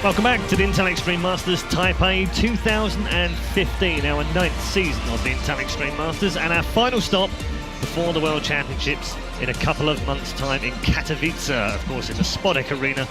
Welcome back to the Intel Extreme Masters Taipei 2015, our 9th season of the Intel Extreme Masters, and our final stop before the World Championships in a couple of months' time in Katowice, of course in the Spodek Arena,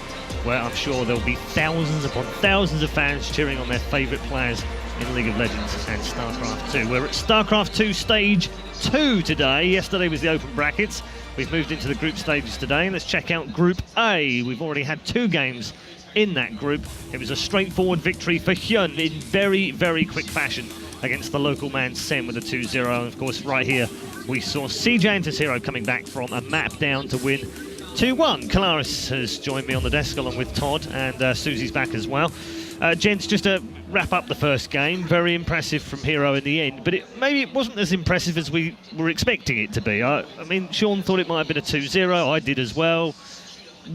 where I'm sure there'll be thousands upon thousands of fans cheering on their favourite players in League of Legends and StarCraft 2. We're at StarCraft 2 Stage 2 today. Yesterday was the open brackets. We've moved into the group stages today. Let's check out Group A. We've already had 2 games in that group. It was a straightforward victory for HyuN in very, very quick fashion against the local man Sen with a 2-0. And of course, right here, we saw CJ and herO coming back from a map down to win 2-1. Kalaris has joined me on the desk along with Todd, and Susie's back as well. Gents, just to wrap up the first game, very impressive from herO in the end, but maybe it wasn't as impressive as we were expecting it to be. I mean, Sean thought it might have been a 2-0, I did as well.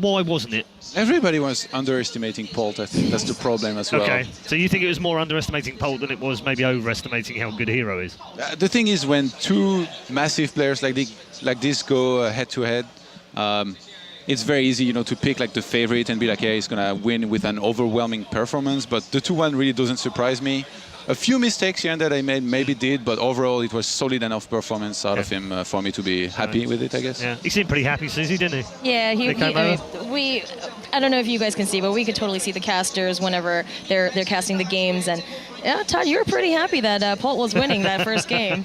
Why wasn't it? Everybody was underestimating Polt. I think that's the problem as well. Okay, so you think it was more underestimating Polt than it was maybe overestimating how good herO is? The thing is, when two massive players like this go head-to-head, it's very easy, to pick like the favorite and be like, yeah, he's gonna win with an overwhelming performance. But the 2-1 really doesn't surprise me. A few mistakes here and that I made maybe did, but overall it was solid enough performance out of him for me to be happy with it, I guess. Yeah, he seemed pretty happy, Susie, didn't he? Yeah, I don't know if you guys can see, but we could totally see the casters whenever they're casting the games. And yeah, Todd, you were pretty happy that Polt was winning that first game.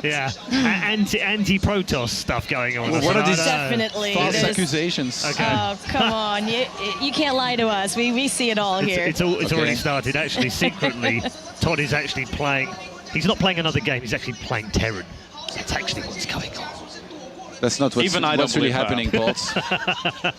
Yeah, anti-Protoss stuff going on. Well, what are these definitely false accusations? Okay. Oh, come on. You can't lie to us. We see it all here. It's already started. Actually, secretly, Todd is actually playing. He's not playing another game. He's actually playing Terran. That's actually what's going on. That's not what's really happening, Polt.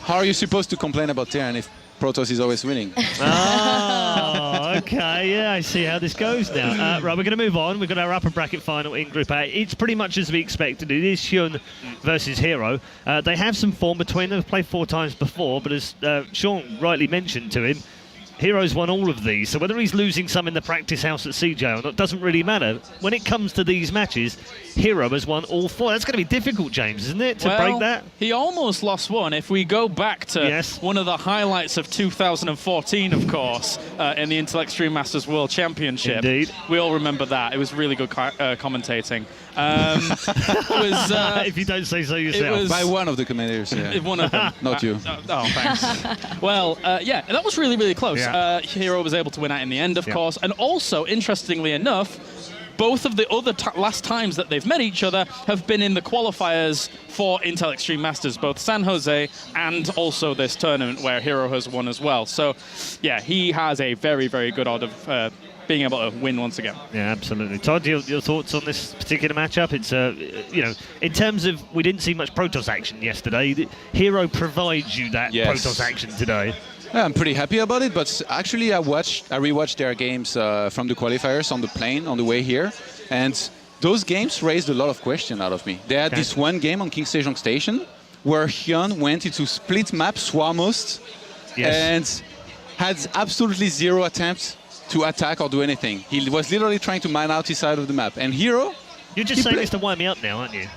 How are you supposed to complain about Terran if Protoss is always winning? Oh, okay. Yeah, I see how this goes now. Right, we're going to move on. We've got our upper bracket final in Group A. It's pretty much as we expected. It is HyuN versus herO. They have some form between them. They've played 4 times before, but as Sean rightly mentioned to him, herO's won all of these, so whether he's losing some in the practice house at CJ or not doesn't really matter. When it comes to these matches, herO has won all 4. That's going to be difficult, James, isn't it, to break that? He almost lost one. If we go back to one of the highlights of 2014, of course, in the Intel Extreme Masters World Championship. Indeed. We all remember that. It was really good commentating. If you don't say so yourself. By one of the commentators, yeah. One of them. Not you. Oh, thanks. Well, yeah, that was really, really close. Yeah. herO was able to win out in the end, of course. And also, interestingly enough, both of the other last times that they've met each other have been in the qualifiers for Intel Extreme Masters, both San Jose and also this tournament where herO has won as well. So, yeah, he has a very, very good odd of being able to win once again. Yeah, absolutely. Todd, your thoughts on this particular matchup? It's, in terms of, we didn't see much Protoss action yesterday. herO provides you that Protoss action today. Yeah, I'm pretty happy about it, but actually I rewatched their games from the qualifiers on the plane on the way here, and those games raised a lot of questions out of me. They had this one game on King Sejong Station where HyuN went into split map Swarmost and had absolutely 0 attempts to attack or do anything. He was literally trying to mine out his side of the map. And herO... You're just saying this to wind me up now, aren't you?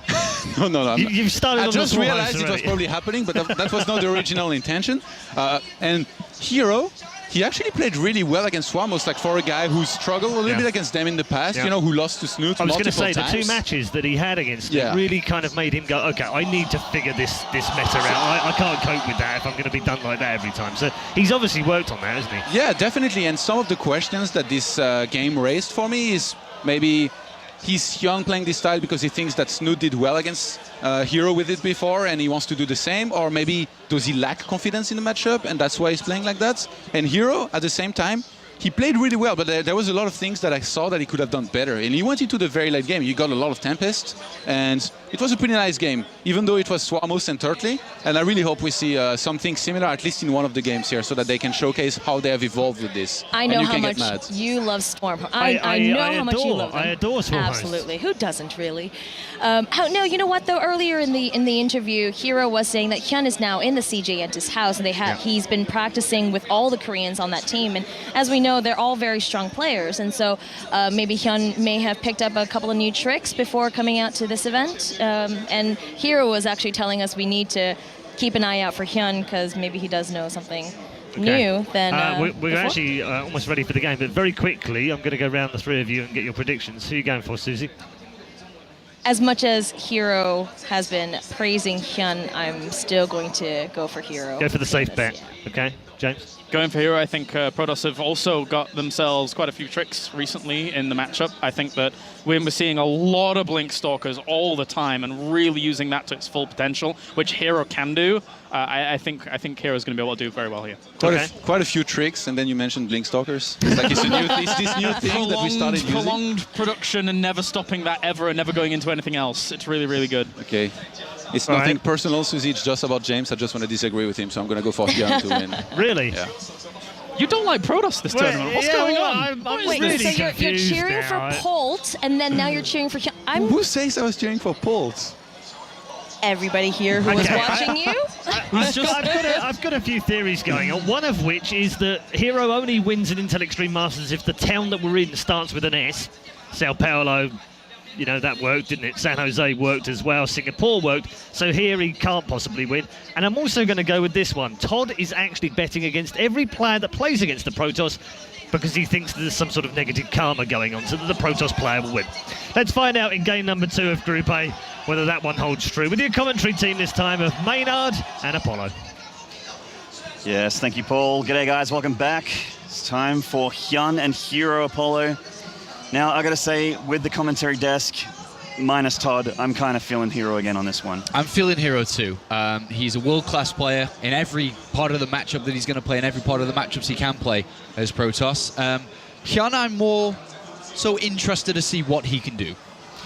No. You've started on I just realized it was probably happening, but that was not the original intention. And herO, he actually played really well against Swarmost, like for a guy who struggled a little bit against them in the past, who lost to Snoot multiple times. I was going to say, the 2 matches that he had against him really kind of made him go, okay, I need to figure this meta out. I can't cope with that if I'm going to be done like that every time. So he's obviously worked on that, hasn't he? Yeah, definitely. And some of the questions that this game raised for me is maybe he's HyuN playing this style because he thinks that Snoot did well against herO with it before and he wants to do the same, or maybe does he lack confidence in the matchup and that's why he's playing like that? And herO, at the same time, he played really well, but there was a lot of things that I saw that he could have done better. And he went into the very late game. You got a lot of Tempest, and it was a pretty nice game, even though it was Swarmost and Turtley. And I really hope we see something similar, at least in one of the games here, so that they can showcase how they have evolved with this. I know how much you love Storm. I know how much you love them. I adore Storm. Absolutely. Who doesn't, really? No, you know what, though? Earlier in the interview, herO was saying that HyuN is now in the CJ Entis house, and he's been practicing with all the Koreans on that team. And as we know, they're all very strong players. And so maybe HyuN may have picked up a couple of new tricks before coming out to this event. And herO was actually telling us we need to keep an eye out for HyuN because maybe he does know something new than we're before. actually almost ready for the game, but very quickly, I'm going to go around the three of you and get your predictions. Who are you going for, Susie? As much as herO has been praising HyuN, I'm still going to go for herO. Go for the safe bet. Yeah. Okay, James? Going for herO, I think Protoss have also got themselves quite a few tricks recently in the matchup. I think that we're seeing a lot of Blink Stalkers all the time and really using that to its full potential, which herO can do. I think herO is going to be able to do very well here. Quite a few tricks, and then you mentioned Blink Stalkers. It's like this new thing that we started using. Prolonged production and never stopping that ever and never going into anything else. It's really, really good. Okay. It's nothing personal, Susie. It's just about James. I just want to disagree with him, so I'm going to go for HyuN to win. Really? Yeah. You don't like Protoss this tournament. What's going on? I'm Wait, really so you're confused cheering now. for Polt, and then now you're cheering for HyuN. Who says I was cheering for Polt? Everybody here who was Okay, watching you. I've got a few theories going on, one of which is that herO only wins in Intel Extreme Masters if the town that we're in starts with an S. Sao Paulo, you know, that worked, didn't it? San Jose worked as well. Singapore worked. So here he can't possibly win. And I'm also going to go with this one. Todd is actually betting against every player that plays against the Protoss because he thinks there's some sort of negative karma going on, so that the Protoss player will win. Let's find out in game number 2 of Group A whether that one holds true. With your commentary team this time of Maynard and Apollo. Yes, thank you, Paul. G'day, guys. Welcome back. It's time for HyuN and herO, Apollo. Now, I got to say, with the commentary desk, minus Todd, I'm kind of feeling herO again on this one. I'm feeling herO too. He's a world-class player in every part of the matchup that he's going to play, in every part of the matchups he can play as Protoss. HyuN, I'm more so interested to see what he can do.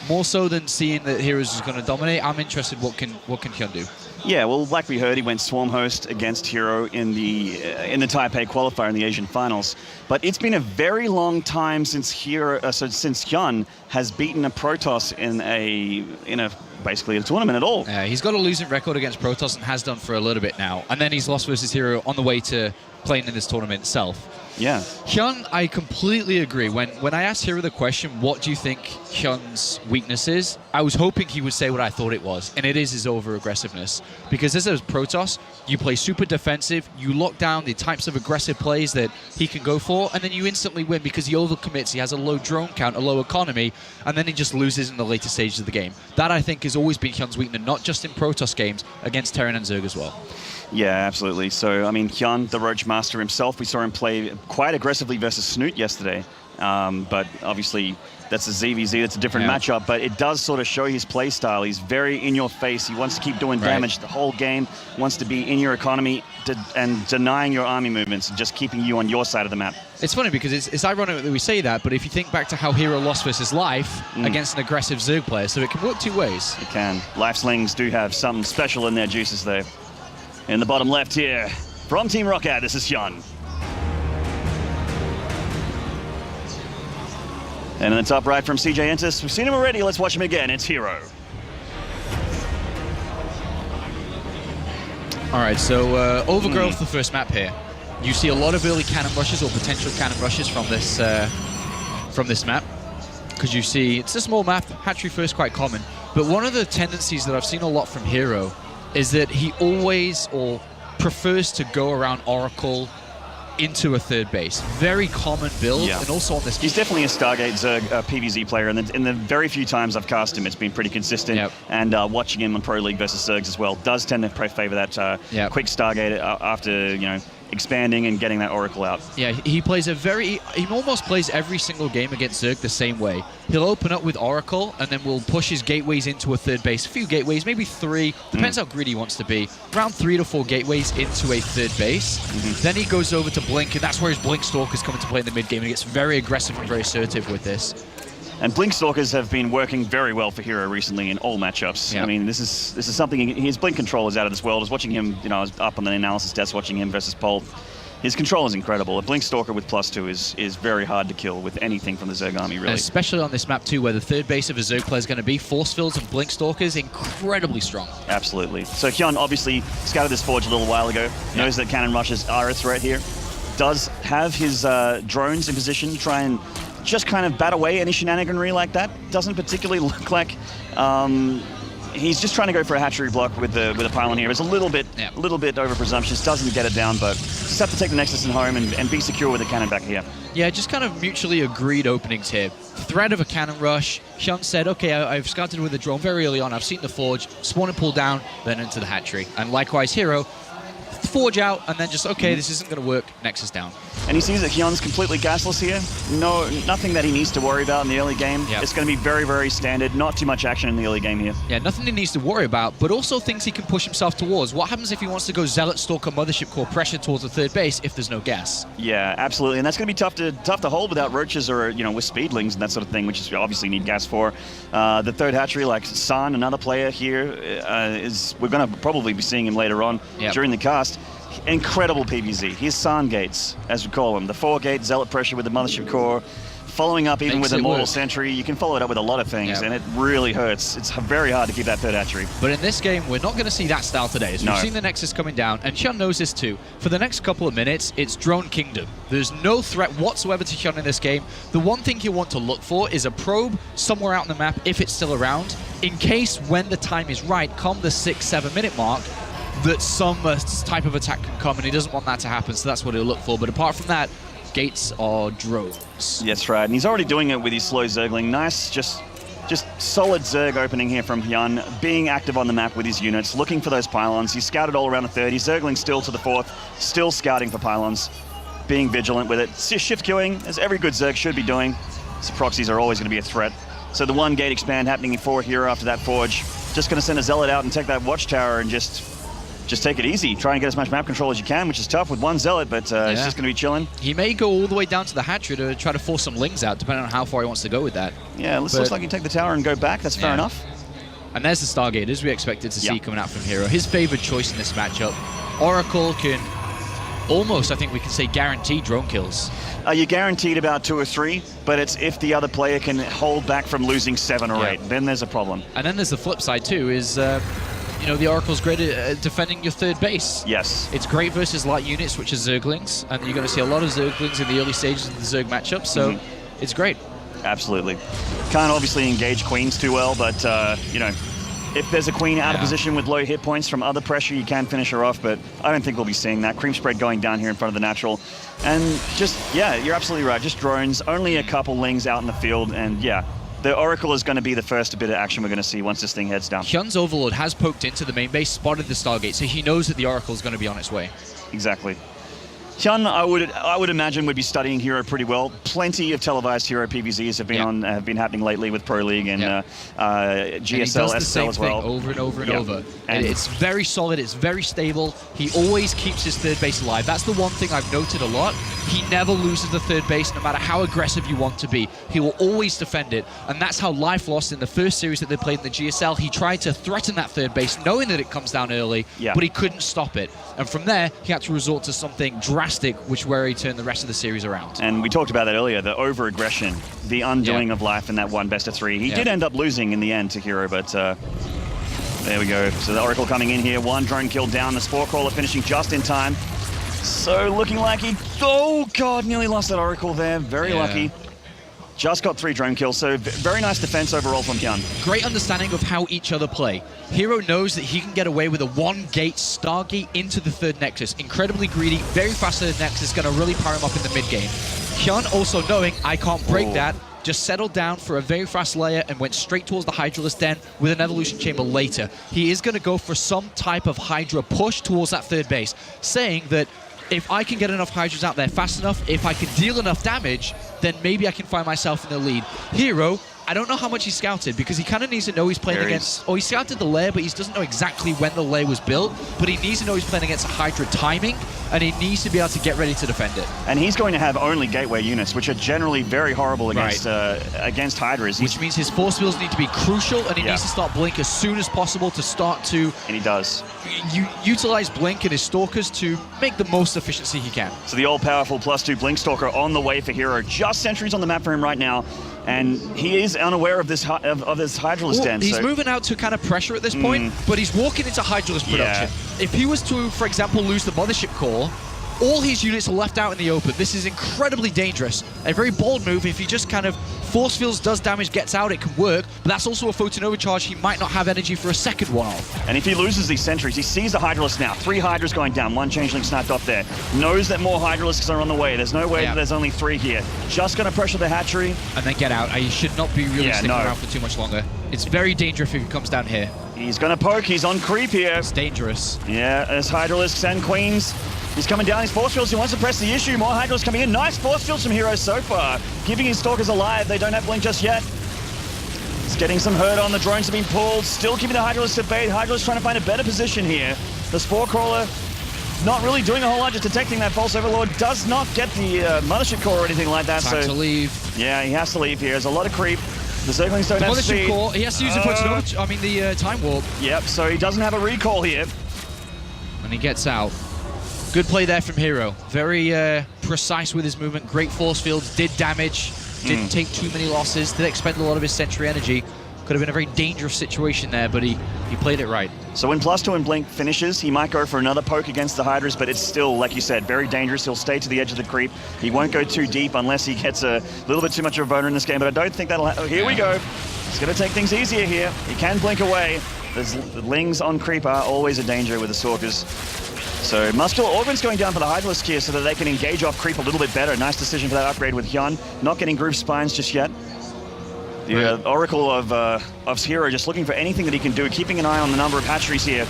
More so than seeing that herO's is going to dominate, I'm interested what can HyuN do. Yeah, well, like we heard, he went Swarm Host against herO in the Taipei qualifier in the Asian finals. But it's been a very long time since since HyuN has beaten a Protoss in basically a tournament at all. He's got a losing record against Protoss and has done for a little bit now. And then he's lost versus herO on the way to playing in this tournament itself. Yeah. HyuN, I completely agree. When I asked herO the question, what do you think HyuN's weakness is? I was hoping he would say what I thought it was, and it is his over-aggressiveness. Because as a Protoss, you play super defensive, you lock down the types of aggressive plays that he can go for, and then you instantly win because he overcommits, he has a low drone count, a low economy, and then he just loses in the later stages of the game. That, I think, has always been HyuN's weakness, not just in Protoss games, against Terran and Zerg as well. Yeah, absolutely. So, I mean, HyuN, the Roach Master himself, we saw him play quite aggressively versus Snoot yesterday. But obviously, that's a ZvZ, that's a different matchup, but it does sort of show his play style. He's very in your face. He wants to keep doing damage the whole game, wants to be in your economy and denying your army movements and just keeping you on your side of the map. It's funny because it's ironic that we say that, but if you think back to how herO lost versus Life against an aggressive Zerg player, so it can work two ways. It can. Lifelings do have something special in their juices, though. In the bottom left here, from Team Rocket, this is HyuN. And in the top right from CJ Entis, we've seen him already, let's watch him again, it's herO. All right, so Overgrowth, the first map here. You see a lot of early cannon rushes or potential cannon rushes from this map. Because you see, it's a small map, hatchery first quite common. But one of the tendencies that I've seen a lot from herO is that he always or prefers to go around Oracle into a third base. Very common build, and also on this... He's definitely a Stargate Zerg PvZ player, and in the very few times I've cast him, it's been pretty consistent. And watching him on Pro League versus Zergs as well does tend to favor that quick Stargate after, you know, expanding and getting that Oracle out. Yeah, he almost plays every single game against Zerg the same way. He'll open up with Oracle and then we'll push his gateways into a third base. A few gateways, maybe 3, depends how greedy he wants to be. Around 3 to 4 gateways into a third base. Then he goes over to Blink, and that's where his Blink Stalkers come into play in the mid game, and he gets very aggressive and very assertive with this. And Blink Stalkers have been working very well for herO recently in all matchups. I mean, this is something. His Blink control is out of this world. I was watching him, you know, I was up on the analysis desk watching him versus Pol. His control is incredible. A Blink Stalker with +2 is very hard to kill with anything from the Zerg army, really. And especially on this map too, where the third base of a Zerg player is going to be. Force fields and Blink Stalkers, incredibly strong. Absolutely. So HyuN obviously scouted this forge a little while ago, knows that cannon rushes are a threat here, does have his drones in position to try and just kind of bat away any shenaniganry like that. Doesn't particularly look like he's just trying to go for a hatchery block with the pylon here. It's a little bit over presumptuous, doesn't get it down, but just have to take the Nexus in home and be secure with the cannon back here. Yeah, just kind of mutually agreed openings here. Threat of a cannon rush. HyuN said, okay, I've scouted with the drone very early on. I've seen the forge, spawn and pull down, then into the hatchery. And likewise, herO, forge out, and then just, okay, this isn't going to work, Nexus down. And he sees that HyuN's completely gasless here. Nothing that he needs to worry about in the early game. Yep. It's going to be very, very standard. Not too much action in the early game here. Yeah, nothing he needs to worry about, but also things he can push himself towards. What happens if he wants to go Zealot, Stalker, Mothership Core, pressure towards the third base if there's no gas? Yeah, absolutely. And that's going to be tough to hold without roaches or, with speedlings and that sort of thing, which is obviously need gas for. The third hatchery, like San, another player here, we're going to probably be seeing him later on during the cast. Incredible PvZ. Here's San gates, as we call them. The 4-gate Zealot pressure with the Mothership Core. Following up even with a Mortal Sentry. You can follow it up with a lot of things, and it really hurts. It's very hard to keep that third hatchery. But in this game, we're not going to see that style today. As we've seen the Nexus coming down, and HyuN knows this too. For the next couple of minutes, it's Drone Kingdom. There's no threat whatsoever to HyuN in this game. The one thing you want to look for is a probe somewhere out on the map, if it's still around, in case when the time is right, come the 6-7 minute mark, that some type of attack can come, and he doesn't want that to happen, so that's what he'll look for. But apart from that, gates are drones. That's right, and he's already doing it with his slow Zergling. Nice, just solid Zerg opening here from HyuN, being active on the map with his units, looking for those pylons. He's scouted all around the 30, Zergling still to the 4th, still scouting for pylons, being vigilant with it. Shift queuing, as every good Zerg should be doing. So proxies are always going to be a threat. So the 1-gate expand happening for HyuN after that forge. Just going to send a Zealot out and take that watchtower and just take it easy. Try and get as much map control as you can, which is tough with one Zealot, but it's just going to be chilling. He may go all the way down to the hatchery to try to force some lings out, depending on how far he wants to go with that. Yeah, looks like you take the tower and go back. That's fair enough. And there's the Stargate, as we expected to see coming out from herO. His favored choice in this matchup. Oracle can almost, I think we can say, guarantee drone kills. You're guaranteed about 2 or 3, but it's if the other player can hold back from losing 7 or 8, then there's a problem. And then there's the flip side too, is the Oracle's great at defending your third base. Yes. It's great versus light units, which are Zerglings, and you're going to see a lot of Zerglings in the early stages of the Zerg matchup, so it's great. Absolutely. Can't obviously engage queens too well, but, if there's a queen out of position with low hit points from other pressure, you can finish her off, but I don't think we'll be seeing that. Cream spread going down here in front of the natural. And you're absolutely right. Just drones, only a couple lings out in the field, and the Oracle is going to be the first bit of action we're going to see once this thing heads down. HyuN's Overlord has poked into the main base, spotted the Stargate, so he knows that the Oracle is going to be on its way. Exactly. HyuN, I would imagine, would be studying herO pretty well. Plenty of televised herO PvZs have been happening lately with Pro League and GSL, SSL as well. Over and over and over. And it's very solid. It's very stable. He always keeps his third base alive. That's the one thing I've noted a lot. He never loses the third base, no matter how aggressive you want to be. He will always defend it. And that's how Life lost in the first series that they played in the GSL. He tried to threaten that third base, knowing that it comes down early, but he couldn't stop it. And from there, he had to resort to something drastic, where he turned the rest of the series around. And we talked about that earlier, the over-aggression, the undoing of Life in that one best-of-3. He did end up losing in the end to herO, but there we go. So the Oracle coming in here, 1 drone kill down, the Spore Crawler finishing just in time. So looking like oh God, nearly lost that Oracle there, very lucky. Just got 3 drone kills, so very nice defense overall from HyuN. Great understanding of how each other play. herO knows that he can get away with a 1-gate Stargate into the third Nexus. Incredibly greedy, very fast third Nexus, going to really power him up in the mid-game. HyuN also knowing, I can't break that, just settled down for a very fast layer and went straight towards the Hydralisk Den with an Evolution Chamber later. He is going to go for some type of Hydra push towards that third base, saying that if I can get enough Hydras out there fast enough, if I can deal enough damage, then maybe I can find myself in the lead. herO, I don't know how much he scouted, because he kind of needs to know he's playing against... he scouted the lair, but he doesn't know exactly when the lair was built, but he needs to know he's playing against a Hydra timing, and he needs to be able to get ready to defend it. And he's going to have only gateway units, which are generally very horrible against against Hydras. Which means his force fields need to be crucial, and he needs to start Blink as soon as possible to start to... And he does. Utilize Blink and his Stalkers to make the most efficiency he can. So the all-powerful +2 Blink Stalker on the way for herO. Just sentries on the map for him right now. And he is unaware of this Hydralisk Den. He's moving out to kind of pressure at this point, but he's walking into Hydralisk production. If he was to, for example, lose the Mothership Core, All his units are left out in the open. This is incredibly dangerous. A very bold move. If he just kind of force fields, does damage, gets out, it can work. But that's also a photon overcharge. He might not have energy for a second one off. And if he loses these sentries, he sees the Hydralisk now. 3 Hydras going down, 1 Changeling snapped off there. Knows that more Hydralisks are on the way. There's no way that there's only 3 here. Just going to pressure the hatchery. And then get out. He should not be really sticking around for too much longer. It's very dangerous if he comes down here. He's going to poke. He's on creep here. It's dangerous. Yeah, there's Hydralisks and Queens. He's coming down his force fields. He wants to press the issue. More Hydralisks coming in. Nice force fields from herO so far. Keeping his Stalkers alive. They don't have Blink just yet. He's getting some hurt on. The drones have been pulled. Still keeping the Hydralisks at bay. Hydralisks trying to find a better position here. The Spore Crawler not really doing a whole lot, just detecting that false overlord. Does not get the Mothership Core or anything like that. Time to leave. Yeah, he has to leave here. There's a lot of creep. The Zerglings don't have Mothership speed. Core, he has to use the Time Warp. Yep, so he doesn't have a recall here. And he gets out. Good play there from herO. Very precise with his movement. Great force fields, did damage, didn't take too many losses, did expend a lot of his sentry energy. Could have been a very dangerous situation there, but he played it right. So when +2 and Blink finishes, he might go for another poke against the Hydras, but it's still, like you said, very dangerous. He'll stay to the edge of the creep. He won't go too deep unless he gets a little bit too much of a boner in this game, but I don't think that'll happen. Here we go. He's going to take things easier here. He can blink away. The Lings on creep are always a danger with the Stalkers. So Muscular Augment's going down for the Hydralisk here so that they can engage off creep a little bit better. Nice decision for that upgrade with HyuN. Not getting Groove Spines just yet. The Oracle of herO just looking for anything that he can do, keeping an eye on the number of hatcheries here.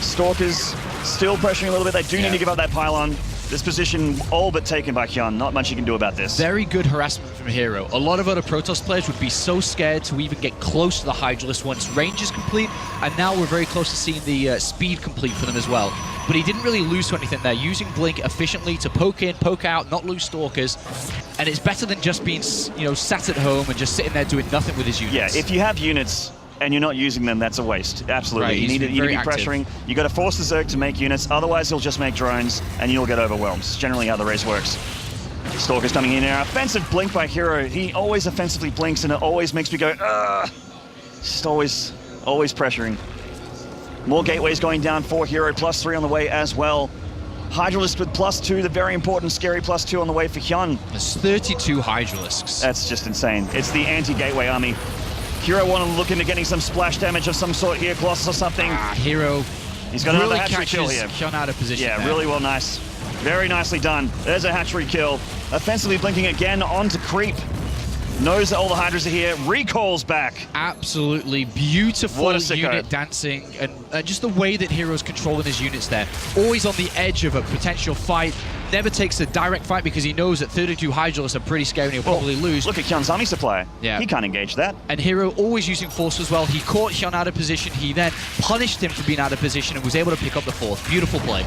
Stalkers still pressuring a little bit. They do need to give up that pylon. This position all but taken by HyuN. Not much you can do about this. Very good harassment from herO. A lot of other Protoss players would be so scared to even get close to the Hydralisk once range is complete, and now we're very close to seeing the speed complete for them as well. But he didn't really lose to anything there, using Blink efficiently to poke in, poke out, not lose Stalkers. And it's better than just being, sat at home and just sitting there doing nothing with his units. Yeah, if you have units and you're not using them, that's a waste. Absolutely. Right, you need to be active. pressuring. You got to force the Zerg to make units, otherwise he'll just make drones and you'll get overwhelmed. It's generally how the race works. Stalkers coming in now. Offensive blink by herO. He always offensively blinks and it always makes me go, ugh. Just always pressuring. More gateways going down for herO, +3 on the way as well. Hydralisk with +2, the very important, scary +2 on the way for HyuN. There's 32 Hydralisks. That's just insane. It's the anti-gateway army. herO wanted to look into getting some splash damage of some sort here, Colossus or something. herO He's got really another hatchery kill here. HyuN out of position. Yeah, there. really well, nice. Very nicely done. There's a hatchery kill. Offensively blinking again onto creep. Knows that all the Hydras are here. Recalls back. Absolutely beautiful What a sicko. unit dancing, and just the way that herO's controlling his units there. Always on the edge of a potential fight. Never takes a direct fight because he knows that 32 Hydralisks are pretty scary and he'll probably lose. Look at HyuN's army supply. Yeah. He can't engage that. And herO always using force as well. He caught HyuN out of position. He then punished him for being out of position and was able to pick up the fourth. Beautiful play.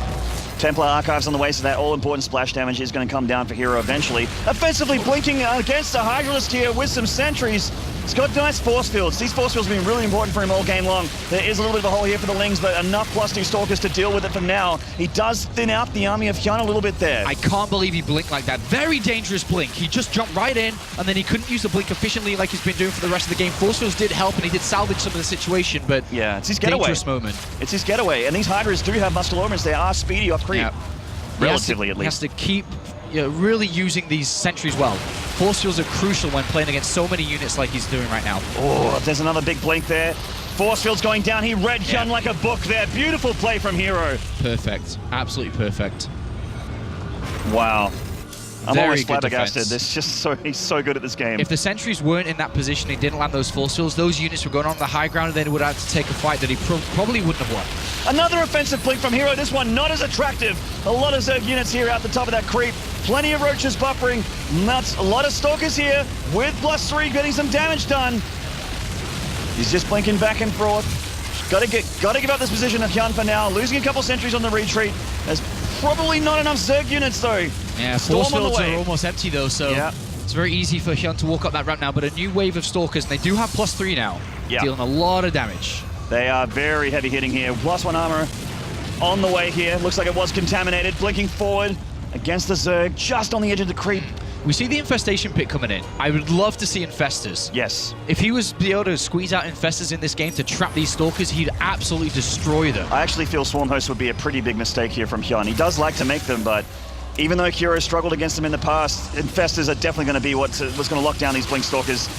Templar Archives on the way, so that all-important splash damage is going to come down for herO eventually. Offensively blinking against the Hydralisk here with some sentries. He's got nice force fields. These force fields have been really important for him all game long. There is a little bit of a hole here for the Lings, but enough +2 Stalkers to deal with it for now. He does thin out the army of HyuN a little bit there. I can't believe he blinked like that. Very dangerous blink. He just jumped right in, and then he couldn't use the blink efficiently like he's been doing for the rest of the game. Force fields did help, and he did salvage some of the situation, but yeah, it's his getaway. Dangerous moment. It's his getaway, and these Hydras do have muscle ornaments. They are speedy off creep. Yeah. Relatively, at least. He has to keep really using these sentries well. Force fields are crucial when playing against so many units like he's doing right now. Oh, there's another big blink there. Force fields going down. He read HyuN like a book there. Beautiful play from herO. Perfect. Absolutely perfect. Wow. I'm Very always good flabbergasted. defense. He's so good at this game. If the sentries weren't in that position, he didn't land those force fields, those units were going on the high ground and then would have to take a fight that he probably wouldn't have won. Another offensive blink from herO. This one not as attractive. A lot of Zerg units here out the top of that creep. Plenty of roaches buffering. Nuts. A lot of Stalkers here with +3 getting some damage done. He's just blinking back and forth. Got to give up this position of HyuN for now. Losing a couple sentries on the retreat. There's probably not enough Zerg units though. Yeah, Storm force on the fields way. are almost empty though, so it's very easy for HyuN to walk up that ramp now, but a new wave of Stalkers, and they do have +3 now, dealing a lot of damage. They are very heavy hitting here. +1 armor on the way here. Looks like it was contaminated. Blinking forward against the Zerg, just on the edge of the creep. We see the Infestation Pit coming in. I would love to see Infestors. Yes. If he was able to squeeze out Infestors in this game to trap these Stalkers, he'd absolutely destroy them. I actually feel Swarm Host would be a pretty big mistake here from HyuN. He does like to make them, but Even though herO struggled against them in the past, Infestors are definitely going to be what's going to lock down these Blink Stalkers.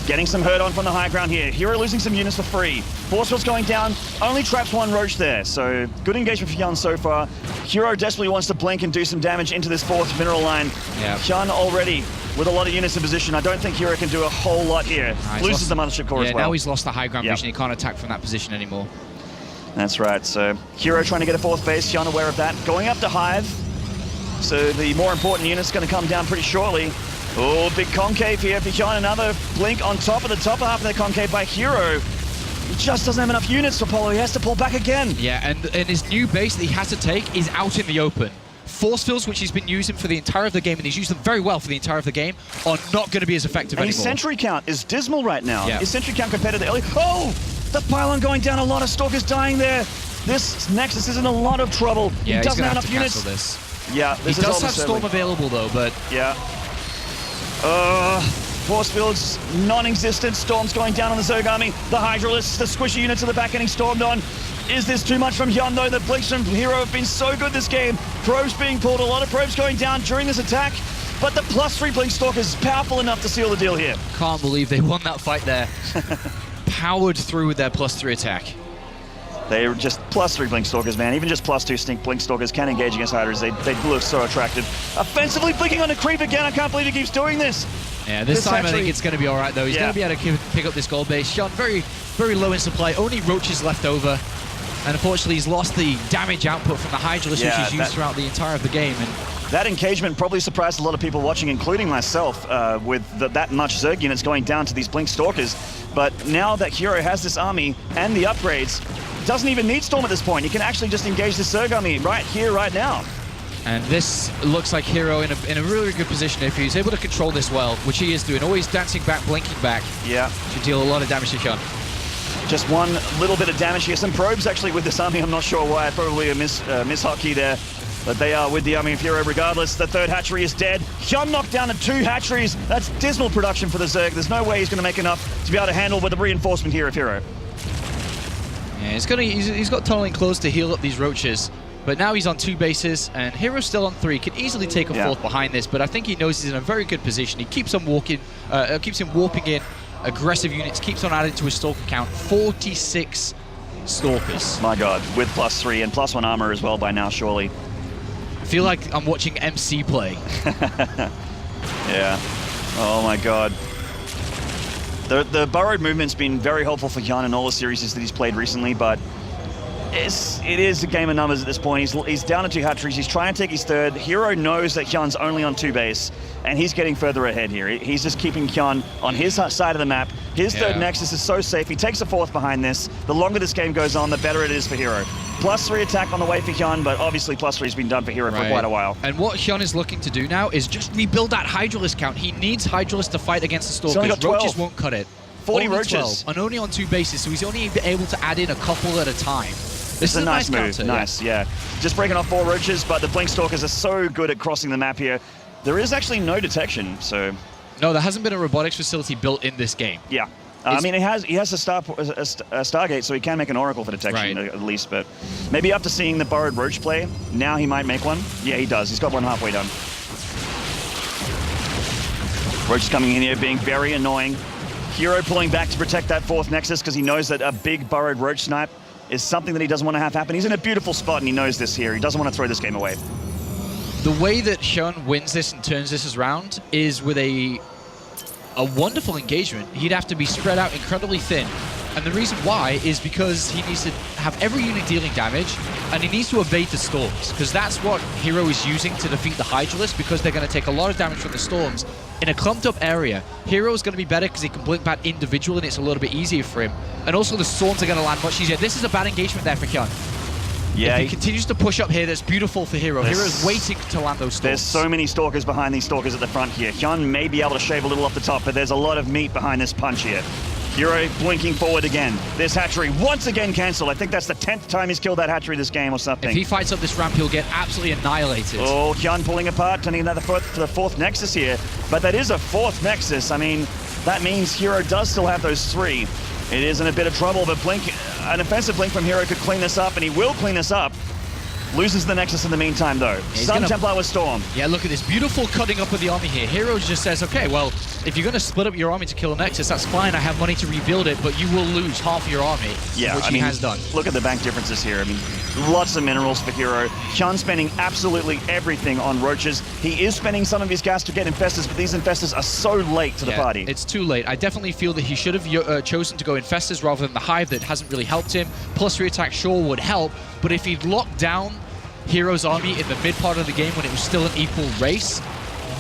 Getting some hurt on from the high ground here. herO losing some units for free. Force field's going down. Only traps one Roach there. So good engagement for HyuN so far. herO desperately wants to blink and do some damage into this 4th mineral line. Yeah. HyuN already with a lot of units in position. I don't think herO can do a whole lot here. Loses the Mothership Core as well. Now he's lost the high ground vision. He can't attack from that position anymore. That's right. So herO trying to get a 4th base. HyuN aware of that. Going up to Hive. So the more important unit's going to come down pretty shortly. Oh, big concave here for HyuN. Another blink on top of the top half of the concave by herO. He just doesn't have enough units for Polo. He has to pull back again. Yeah, and his new base that he has to take is out in the open. Force fields, which he's been using for the entire of the game, and he's used them very well for the entire of the game, are not going to be as effective and anymore. His sentry count is dismal right now. Yeah. His sentry count compared to the early... Oh! The pylon going down. A lot of Stalkers dying there. This Nexus is in a lot of trouble. Yeah, he doesn't have enough to units. This. Yeah, this he is does have Storm available though, but yeah. Force field's non-existent. Storm's going down on the Zerg army. The Hydralisks, the squishy units at the back getting stormed on. Is this too much from HyuN though? The blinks from herO have been so good this game. Probes being pulled, a lot of probes going down during this attack. But the +3 Blink Stalkers is powerful enough to seal the deal here. Can't believe they won that fight there. Powered through with their +3 attack. They're just +3 Blink Stalkers, man. Even just +2 Stink Blink Stalkers can engage against Hydras. They look so attractive. Offensively blinking on a creep again. I can't believe he keeps doing this. Yeah, this time I think it's going to be all right, though. He's going to be able to pick up this gold base. HyuN very, very low in supply. Only Roaches left over. And unfortunately, he's lost the damage output from the Hydralisk, which he's used throughout the entire of the game. And that engagement probably surprised a lot of people watching, including myself, with that much Zerg units going down to these Blink Stalkers. But now that herO has this army and the upgrades, doesn't even need Storm at this point. He can actually just engage the Zerg army right here, right now. And this looks like herO in a really good position if he's able to control this well, which he is doing. Always dancing back, blinking back. Yeah. To deal a lot of damage to HyuN. Just one little bit of damage here. Some probes actually with this army. I'm not sure why. Probably a miss hotkey there. But they are with the army of herO regardless. The 3rd hatchery is dead. HyuN knocked down to 2 hatcheries. That's dismal production for the Zerg. There's no way he's going to make enough to be able to handle with the reinforcement here of herO. Yeah, he's got tunneling close to heal up these Roaches. But now he's on 2 bases, and herO's still on 3. Can easily take a 4th behind this, but I think he knows he's in a very good position. He keeps on warping in aggressive units, keeps on adding to his Stalker count. 46 Stalkers. My God, with +3 and +1 armor as well by now, surely. I feel like I'm watching MC play. Yeah. Oh my God. The burrowed movement's been very helpful for HyuN in all the series that he's played recently, but it is a game of numbers at this point. He's down to 2 hatcheries. He's trying to take his 3rd. herO knows that HyuN's only on 2 base, and he's getting further ahead here. He's just keeping HyuN on his side of the map. His 3rd Nexus is so safe. He takes a 4th behind this. The longer this game goes on, the better it is for herO. +3 attack on the way for HyuN, but obviously +3 has been done for herO for quite a while. And what HyuN is looking to do now is just rebuild that Hydralisk count. He needs Hydralisk to fight against the Stalkers. He's only got 12. Roaches won't cut it. 40 only Roaches. 12, and only on 2 bases, so he's only able to add in a couple at a time. This is a nice move. Counter, nice, yeah. Just breaking off 4 Roaches, but the Blink Stalkers are so good at crossing the map here. There is actually no detection, so... No, there hasn't been a robotics facility built in this game. Yeah. I mean, he has a Stargate, so he can make an Oracle for detection at least, but maybe after seeing the Burrowed Roach play, now he might make one. Yeah, he does. He's got one halfway done. Roach is coming in here, being very annoying. herO pulling back to protect that 4th Nexus because he knows that a big Burrowed Roach snipe is something that he doesn't want to have happen. He's in a beautiful spot and he knows this here. He doesn't want to throw this game away. The way that HyuN wins this and turns this around is with a wonderful engagement. He'd have to be spread out incredibly thin. And the reason why is because he needs to have every unit dealing damage, and he needs to evade the storms, because that's what herO is using to defeat the Hydralisk, because they're going to take a lot of damage from the storms. In a clumped up area, herO is going to be better because he can blink back individually and it's a little bit easier for him. And also the storms are going to land much easier. This is a bad engagement there for HyuN. Yeah, if he continues to push up here, that's beautiful for herO. herO's waiting to land those storms. There's so many Stalkers behind these Stalkers at the front here. HyuN may be able to shave a little off the top, but there's a lot of meat behind this punch here. herO blinking forward again. This hatchery once again cancelled. I think that's the 10th time he's killed that hatchery this game or something. If he fights up this ramp, he'll get absolutely annihilated. Oh, HyuN pulling apart, turning another for the 4th Nexus here. But that is a 4th Nexus. I mean, that means herO does still have those 3. It is in a bit of trouble, but Blink, an offensive Blink from herO could clean this up, and he will clean this up. Loses the Nexus in the meantime, though. Sun Templar with Storm. Yeah, look at this beautiful cutting up of the army here. herO just says, okay, well, if you're going to split up your army to kill a Nexus, that's fine. I have money to rebuild it, but you will lose half your army, which he has done. Look at the bank differences here. I mean, lots of minerals for herO. HyuN spending absolutely everything on roaches. He is spending some of his gas to get Infestors, but these Infestors are so late to the party. It's too late. I definitely feel that he should have chosen to go Infestors rather than the Hive that hasn't really helped him. Plus, reattack sure would help, but if he'd locked down herO's army in the mid part of the game when it was still an equal race,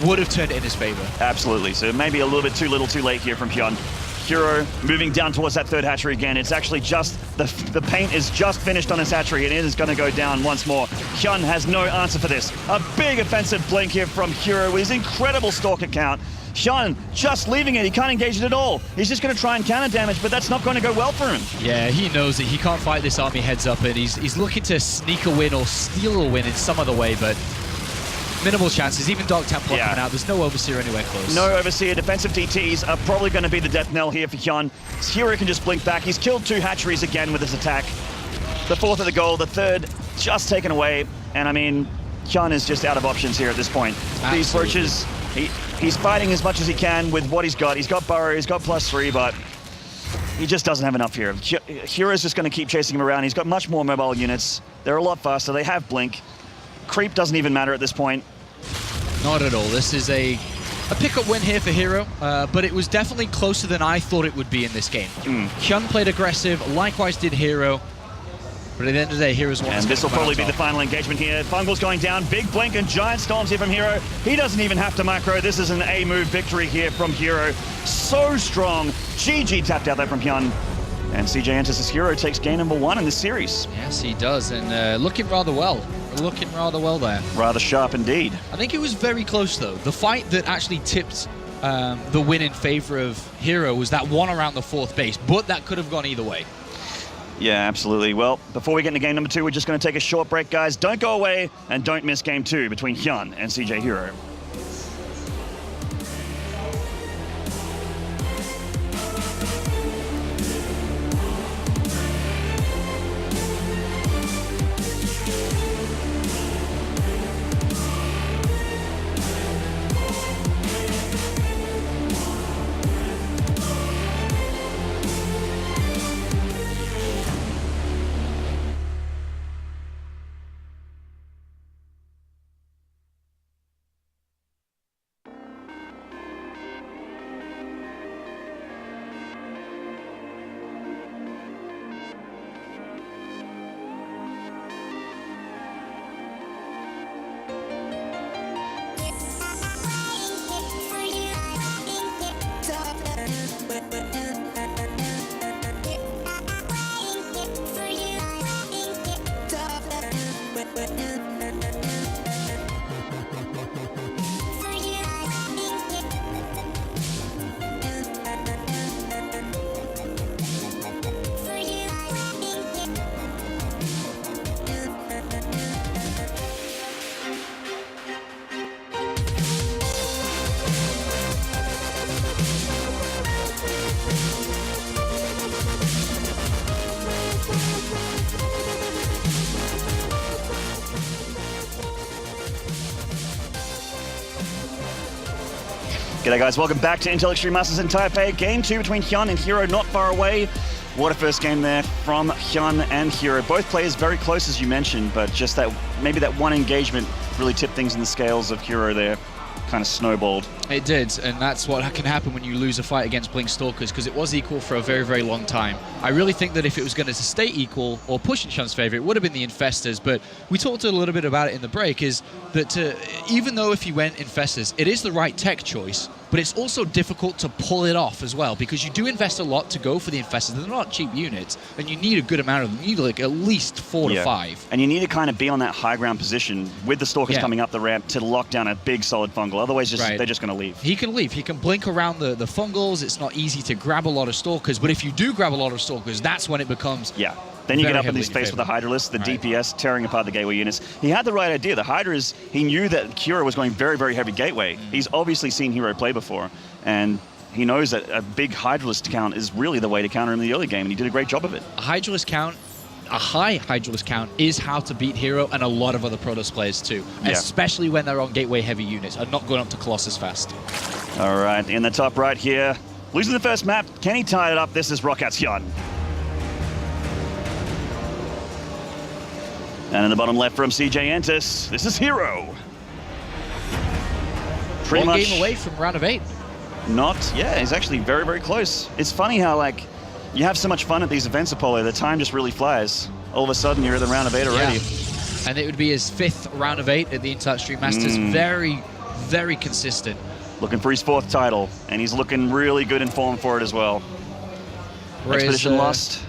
would have turned it in his favor. Absolutely. So maybe a little bit too little too late here from HyuN. herO moving down towards that third hatchery again. It's actually just, the paint is just finished on his hatchery and it is going to go down once more. HyuN has no answer for this. A big offensive blink here from herO with his incredible Stalker count. HyuN just leaving it. He can't engage it at all. He's just going to try and counter damage, but that's not going to go well for him. Yeah, he knows that he can't fight this army heads up, and he's looking to sneak a win or steal a win in some other way, but minimal chances. Even Dark Templar coming out. There's no Overseer anywhere close. No Overseer. Defensive DTs are probably going to be the death knell here for HyuN. herO can just blink back. He's killed 2 hatcheries again with his attack. The 4th of the goal, the 3rd just taken away, and I mean, HyuN is just out of options here at this point. Absolutely. These roaches, he's fighting as much as he can with what he's got. He's got Burrow, he's got +3, but he just doesn't have enough here. hero's just going to keep chasing him around. He's got much more mobile units. They're a lot faster. They have Blink. Creep doesn't even matter at this point. Not at all. This is a pickup win here for herO, but it was definitely closer than I thought it would be in this game. HyuN played aggressive, likewise did herO. But at the end of the day, herO's one. And this will probably be the final engagement here. Fungal's going down. Big blink and giant storms here from herO. He doesn't even have to macro. This is an A-move victory here from herO. So strong. GG tapped out there from HyuN. And CJ enters as herO, takes game number 1 in this series. Yes, he does. And looking rather well. Looking rather well there. Rather sharp indeed. I think it was very close, though. The fight that actually tipped the win in favor of herO was that one around the 4th base. But that could have gone either way. Yeah, absolutely. Well, before we get into game number 2, we're just going to take a short break, guys. Don't go away and don't miss game 2 between HyuN and CJ herO. G'day guys, welcome back to Intel Extreme Masters in Taipei. Game 2 between HyuN and herO, not far away. What a first game there from HyuN and herO. Both players very close as you mentioned, but just that, maybe that one engagement really tipped things in the scales of herO there. Kind of snowballed. It did, and that's what can happen when you lose a fight against Blink Stalkers, because it was equal for a very, very long time. I really think that if it was going to stay equal or push in HyuN's favor, it would have been the Infestors, but we talked a little bit about it in the break, is that even though if he went Infestors, it is the right tech choice, but it's also difficult to pull it off as well, because you do invest a lot to go for the Infestors. They're not cheap units, and you need a good amount of them. You need like at least 4 to 5. And you need to kind of be on that high ground position with the Stalkers coming up the ramp to lock down a big solid fungal. Otherwise, they're just going to leave. He can leave. He can blink around the fungals. It's not easy to grab a lot of Stalkers, but if you do grab a lot of Stalkers, that's when it becomes Then you get up in his face with the Hydralisk, the DPS tearing apart the gateway units. He had the right idea. The Hydras, he knew that herO was going very, very heavy gateway. He's obviously seen herO play before, and he knows that a big Hydralisk count is really the way to counter him in the early game, and he did a great job of it. A Hydralisk count, a high Hydralis count is how to beat herO and a lot of other Protoss players too, especially when they're on gateway heavy units and not going up to Colossus fast. All right, in the top right here, losing the first map. Can he tie it up? This is Rockat's HyuN. And in the bottom left from CJ Entus, this is herO. Pretty One much game away from round of 8. he's actually very, very close. It's funny how, like, you have so much fun at these events, Apollo, the time just really flies. All of a sudden, you're at the round of 8 already. Yeah. And it would be his 5th round of 8 at the Intel Extreme Masters. Very, very consistent. Looking for his 4th title, and he's looking really good in form for it as well. Whereas, Expedition lost.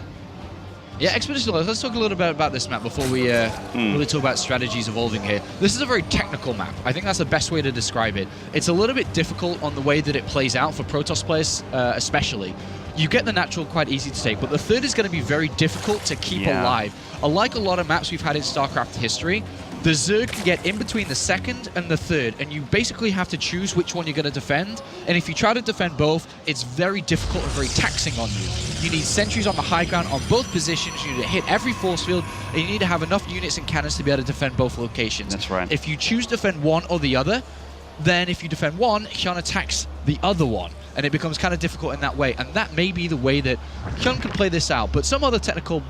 Yeah, Expedition lost. Let's talk a little bit about this map before we really talk about strategies evolving here. This is a very technical map. I think that's the best way to describe it. It's a little bit difficult on the way that it plays out for Protoss players, especially. You get the natural quite easy to take, but the third is going to be very difficult to keep alive. Unlike a lot of maps we've had in StarCraft history, the Zerg can get in between the second and the third, and you basically have to choose which one you're going to defend. And if you try to defend both, it's very difficult and very taxing on you. You need sentries on the high ground on both positions, you need to hit every force field, and you need to have enough units and cannons to be able to defend both locations. That's right. If you choose to defend one or the other, then if you defend one, HyuN attacks the other one. And it becomes kind of difficult in that way. And that may be the way that HyuN can play this out. But some other technical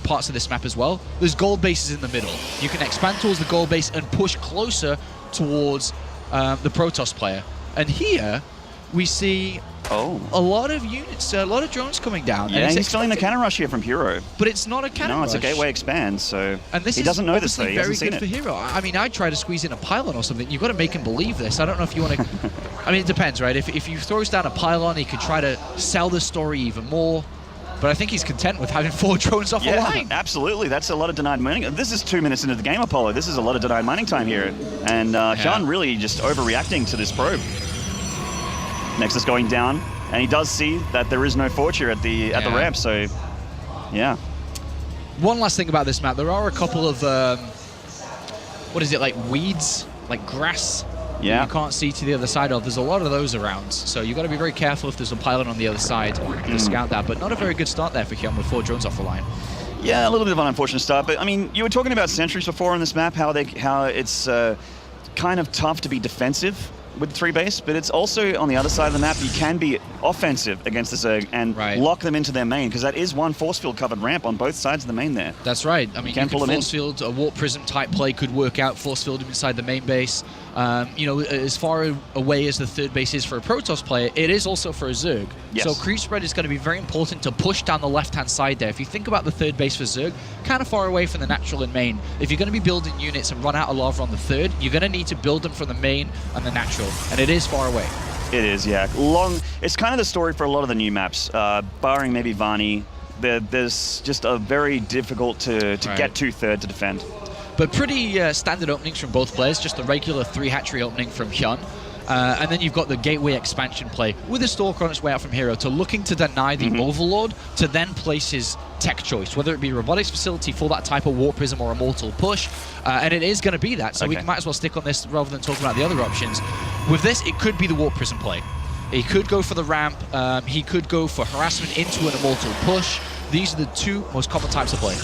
parts of this map as well. There's gold bases in the middle. You can expand towards the gold base and push closer towards the Protoss player. And here, we see a lot of units, a lot of drones coming down. Yeah, and he's feeling the cannon rush here from herO. But it's not a cannon rush. No, it's a gateway expand, so and this he doesn't know this, though. He very hasn't good seen for it. herO. I mean, I'd try to squeeze in a pylon or something. You've got to make him believe this. I don't know if you want to... I mean, it depends, right? If he throws down a pylon, he could try to sell the story even more. But I think he's content with having 4 drones off the line. Absolutely. That's a lot of denied mining. This is 2 minutes into the game, Apollo. This is a lot of denied mining time here. And HyuN really just overreacting to this probe. Nexus going down. And he does see that there is no forge here at the ramp, so yeah. One last thing about this map, there are a couple of, what is it, like weeds, like grass that you can't see to the other side of. There's a lot of those around, so you've got to be very careful if there's a pylon on the other side to scout that, but not a very good start there for HyuN with 4 drones off the line. Yeah, a little bit of an unfortunate start, but I mean, you were talking about sentries before on this map, how it's kind of tough to be defensive with 3 base, but it's also on the other side of the map, you can be offensive against the Zerg and lock them into their main, because that is one force field covered ramp on both sides of the main there. That's right. I mean, you can force field, a warp prism type play could work out, force field inside the main base. You know, as far away as the 3rd base is for a Protoss player, it is also for a Zerg. Yes. So creep spread is going to be very important to push down the left-hand side there. If you think about the 3rd base for Zerg, kind of far away from the natural and main. If you're going to be building units and run out of lava on the 3rd, you're going to need to build them from the main and the natural, and it is far away. It is, yeah. It's kind of the story for a lot of the new maps, barring maybe Vani. There's just a very difficult to get to 3rd to defend. But pretty standard openings from both players, just the regular 3 hatchery opening from HyuN. And then you've got the gateway expansion play with a Stalker on its way out from herO to looking to deny the Overlord to then place his tech choice, whether it be robotics facility for that type of warp prism or a mortal push. And it is going to be that, so we might as well stick on this rather than talking about the other options. With this, it could be the warp prism play. He could go for the ramp, he could go for harassment into an immortal push. These are the 2 most common types of play.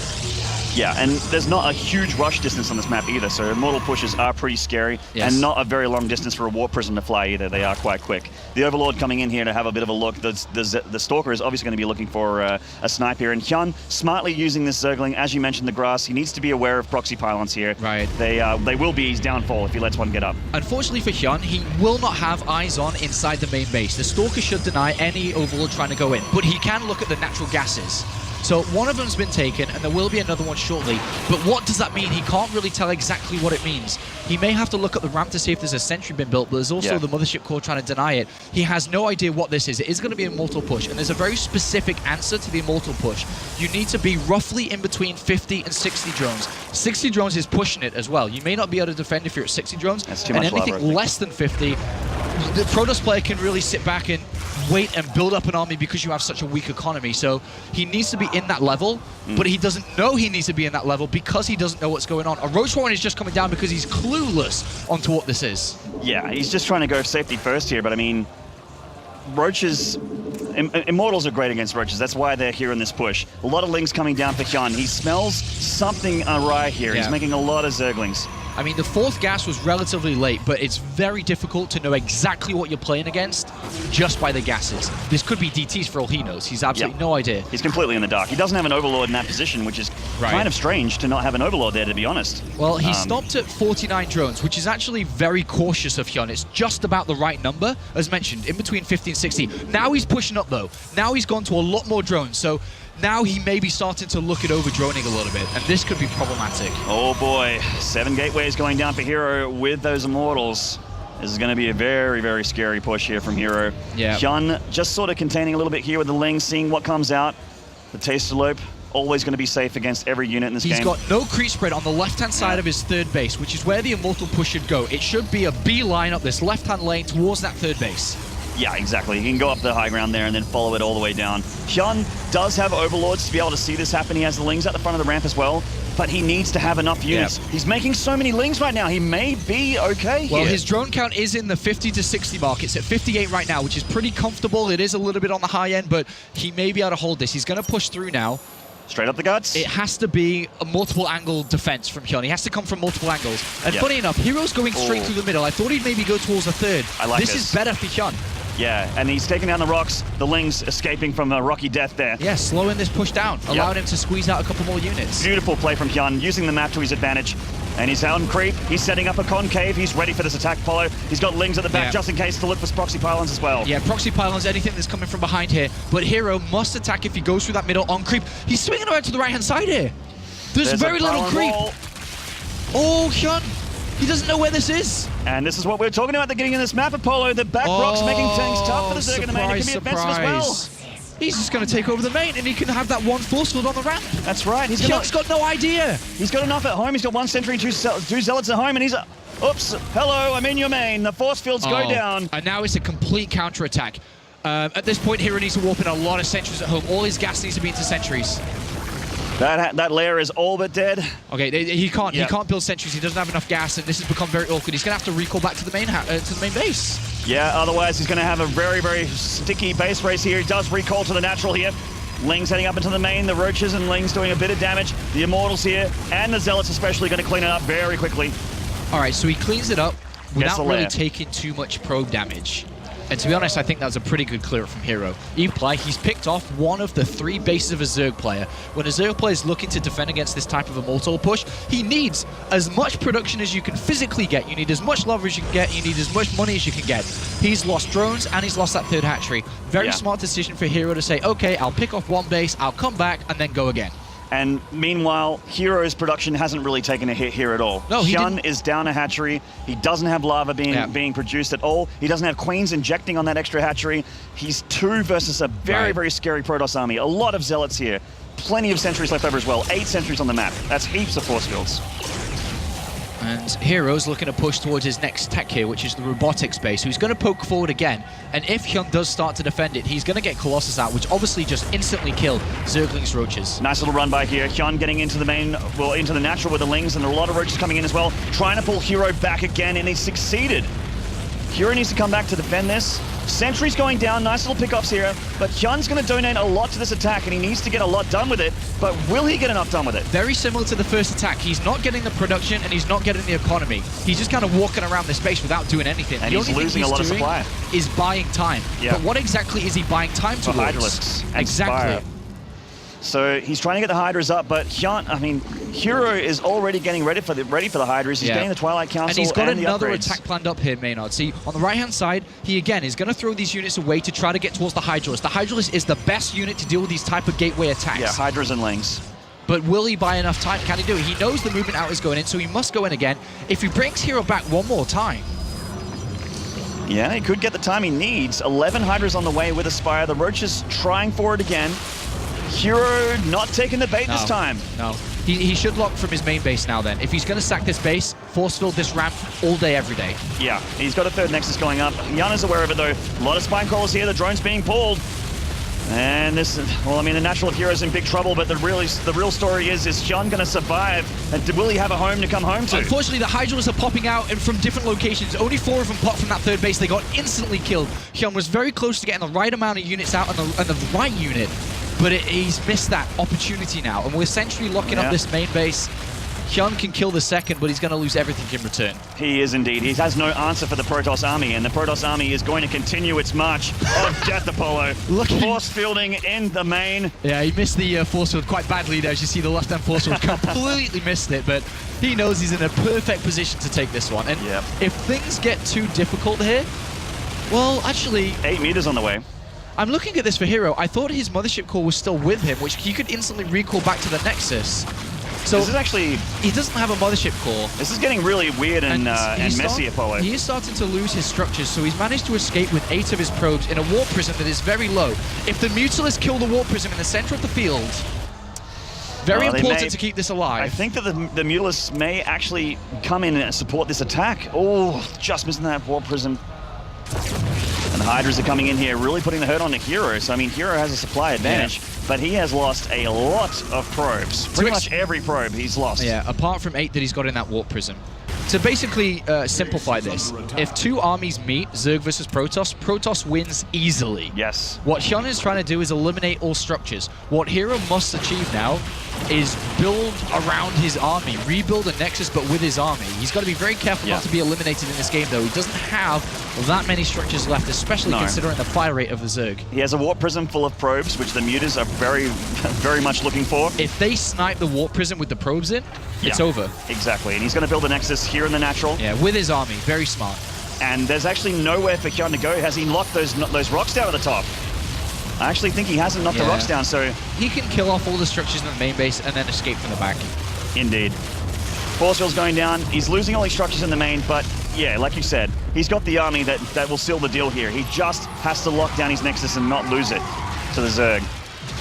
Yeah, and there's not a huge rush distance on this map either, so immortal pushes are pretty scary, and not a very long distance for a warp prism to fly either. They are quite quick. The Overlord coming in here to have a bit of a look. The Stalker is obviously going to be looking for a snipe here, and HyuN smartly using this Zergling. As you mentioned, the grass, he needs to be aware of proxy pylons here. Right. They will be his downfall if he lets one get up. Unfortunately for HyuN, he will not have eyes on inside the main base. The Stalker should deny any Overlord trying to go in, but he can look at the natural gases. So one of them's been taken, and there will be another one shortly. But what does that mean? He can't really tell exactly what it means. He may have to look at the ramp to see if there's a sentry been built, but there's also the Mothership Core trying to deny it. He has no idea what this is. It is going to be an Immortal Push, and there's a very specific answer to the Immortal Push. You need to be roughly in between 50 and 60 drones. 60 drones is pushing it as well. You may not be able to defend if you're at 60 drones. That's too much anything lava, less than 50, the Protoss player can really sit back and wait and build up an army because you have such a weak economy. So he needs to be in that level, but he doesn't know he needs to be in that level because he doesn't know what's going on. A Roach Warren is just coming down because he's clueless onto what this is. Yeah, he's just trying to go safety first here, but I mean, Roaches, Immortals are great against roaches. That's why they're here in this push. A lot of Lings coming down for HyuN. He smells something awry here. He's making a lot of Zerglings. I mean, the 4th gas was relatively late, but it's very difficult to know exactly what you're playing against just by the gases. This could be DTs for all he knows. He's absolutely no idea. He's completely in the dark. He doesn't have an Overlord in that position, which is kind of strange to not have an Overlord there, to be honest. Well, he stopped at 49 drones, which is actually very cautious of HyuN. It's just about the right number, as mentioned, in between 50 and 60. Now he's pushing up, though. Now he's gone to a lot more drones, so now he may be starting to look at over-droning a little bit, and this could be problematic. Oh boy, 7 gateways going down for herO with those Immortals. This is going to be a very, very scary push here from herO. Yeah. HyuN just sort of containing a little bit here with the Ling, seeing what comes out. The Tastelope, always going to be safe against every unit in this game. He's got no creep spread on the left-hand side of his 3rd base, which is where the Immortal push should go. It should be a beeline up this left-hand lane towards that 3rd base. Yeah, exactly. He can go up the high ground there and then follow it all the way down. HyuN does have Overlords to be able to see this happen. He has the Lings at the front of the ramp as well, but he needs to have enough units. Yep. He's making so many Lings right now. He may be okay Well, here. his drone count is in the 50 to 60 mark. It's at 58 right now, which is pretty comfortable. It is a little bit on the high end, but he may be able to hold this. He's going to push through now. Straight up the guts. It has to be a multiple angle defense from HyuN. He has to come from multiple angles. And funny enough, herO's going straight through the middle. I thought he'd maybe go towards the 3rd. I like this. Is better for HyuN. Yeah, and he's taking down the rocks. The Lings escaping from a rocky death there. Yeah, slowing this push down, allowing him to squeeze out a couple more units. Beautiful play from HyuN, using the map to his advantage. And he's out on creep. He's setting up a concave. He's ready for this attack follow. He's got Lings at the back just in case to look for proxy pylons as well. Yeah, proxy pylons, anything that's coming from behind here. But herO must attack if he goes through that middle on creep. He's swinging around to the right-hand side here. There's very little creep. Wall. Oh, HyuN. He doesn't know where this is. And this is what we're talking about at the beginning of this map, Apollo. The back rocks making things tough for the Zerg in the main. It can be offensive as well. He's just going to take over the main, and he can have that one force field on the ramp. That's right. HyuN's got no idea. He's got enough at home. He's got 1 sentry, two zealots at home, and he's... Oops. Hello, I'm in your main. The force fields go down. And now it's a complete counter-attack. At this point, herO needs to warp in a lot of sentries at home. All his gas needs to be into sentries. That layer is all but dead. Okay, he can't build sentries. He doesn't have enough gas, and this has become very awkward. He's going to have to recall back to the main base. Yeah, otherwise he's going to have a very, very sticky base race here. He does recall to the natural here. Lings heading up into the main. The Roaches and Lings doing a bit of damage. The Immortals here, and the Zealots especially, going to clean it up very quickly. All right, so he cleans it up without really taking too much probe damage. And to be honest, I think that was a pretty good clear from herO. He's picked off one of the 3 bases of a Zerg player. When a Zerg player is looking to defend against this type of Immortal push, he needs as much production as you can physically get. You need as much leverage as you can get. You need as much money as you can get. He's lost drones, and he's lost that 3rd hatchery. Very smart decision for herO to say, okay, I'll pick off one base, I'll come back, and then go again. And meanwhile, herO's production hasn't really taken a hit here at all. No, HyuN is down a hatchery. He doesn't have lava being produced at all. He doesn't have queens injecting on that extra hatchery. He's 2 versus a very, very scary Protoss army. A lot of zealots here. Plenty of sentries left over as well. 8 sentries on the map. That's heaps of force fields. And herO's looking to push towards his next tech here, which is the robotics base. So he's going to poke forward again. And if HyuN does start to defend it, he's going to get Colossus out, which obviously just instantly kill Zergling's Roaches. Nice little run by here. HyuN getting into the main, well, into the natural with the Lings, and a lot of Roaches coming in as well. Trying to pull herO back again, and he's succeeded. herO needs to come back to defend this. Sentry's going down, nice little pickoffs here, but HyuN's going to donate a lot to this attack, and he needs to get a lot done with it, but will he get enough done with it? Very similar to the first attack. He's not getting the production, and he's not getting the economy. He's just kind of walking around this base without doing anything. And he's losing a lot of supply. Is buying time. But what exactly is he buying time towards? Hydralisks. Exactly. Spire. So he's trying to get the Hydras up, but herO is already getting ready for the Hydras. He's getting the Twilight Council, and he's got another upgrades. attack planned up here, Maynard. See, on the right-hand side, he again is going to throw these units away to try to get towards the Hydralisk. The Hydralisk is the best unit to deal with these type of gateway attacks. Yeah, Hydras and Lings. But will he buy enough time? Can he do it? He knows the movement out is going in, so he must go in again. If he brings herO back one more time. Yeah, he could get the time he needs. 11 Hydras on the way with a Spire. The Roaches trying for it again. herO not taking the bait this time. No. He should lock from his main base now then. If he's going to sack this base, force field this ramp all day, every day. Yeah, he's got a 3rd Nexus going up. HyuN is aware of it though. A lot of Spine Crawlers here. The drone's being pulled. And this, well, I mean, the natural of HyuN's in big trouble, but the real story is HyuN going to survive? And will he have a home to come home to? Unfortunately, the Hydrals are popping out and from different locations. Only 4 of them popped from that third base. They got instantly killed. HyuN was very close to getting the right amount of units out and the right unit, but he's missed that opportunity now. And we're essentially locking up this main base. HyuN can kill the second, but he's going to lose everything in return. He is indeed. He has no answer for the Protoss army, and the Protoss army is going to continue its march of death, Apollo. Force fielding in the main. Yeah, he missed the force field quite badly there. As you see, the left-hand force field completely missed it, but he knows he's in a perfect position to take this one. And if things get too difficult here, well, actually... 8 meters on the way. I'm looking at this for herO. I thought his mothership core was still with him, which he could instantly recall back to the Nexus. So this is actually... He doesn't have a mothership core. This is getting really weird and messy, Apollo. He is starting to lose his structures, so he's managed to escape with 8 of his probes in a warp prism that is very low. If the Mutalists kill the warp prism in the center of the field, very important to keep this alive. I think that the Mutalists may actually come in and support this attack. Oh, just missing that warp prism. And the Hydras are coming in here, really putting the hurt on to herO. So, I mean, herO has a supply advantage, but he has lost a lot of probes. Pretty much every probe he's lost. Yeah, apart from 8 that he's got in that warp prism. To basically simplify this, if 2 armies meet, Zerg versus Protoss, Protoss wins easily. Yes. What HyuN is trying to do is eliminate all structures. What herO must achieve now is build around his army, rebuild a Nexus, but with his army. He's got to be very careful not to be eliminated in this game, though. He doesn't have that many structures left, especially considering the fire rate of the Zerg. He has a warp prism full of probes, which the Mutas are very, very much looking for. If they snipe the warp prism with the probes in, it's over. Exactly, and he's going to build a Nexus here in the natural. Yeah, with his army, very smart. And there's actually nowhere for HyuN to go. Has he knocked those rocks down at the top? I actually think he hasn't knocked the rocks down, so... He can kill off all the structures in the main base and then escape from the back. Indeed. Force field's going down. He's losing all these structures in the main, but yeah, like you said, he's got the army that will seal the deal here. He just has to lock down his Nexus and not lose it to the Zerg.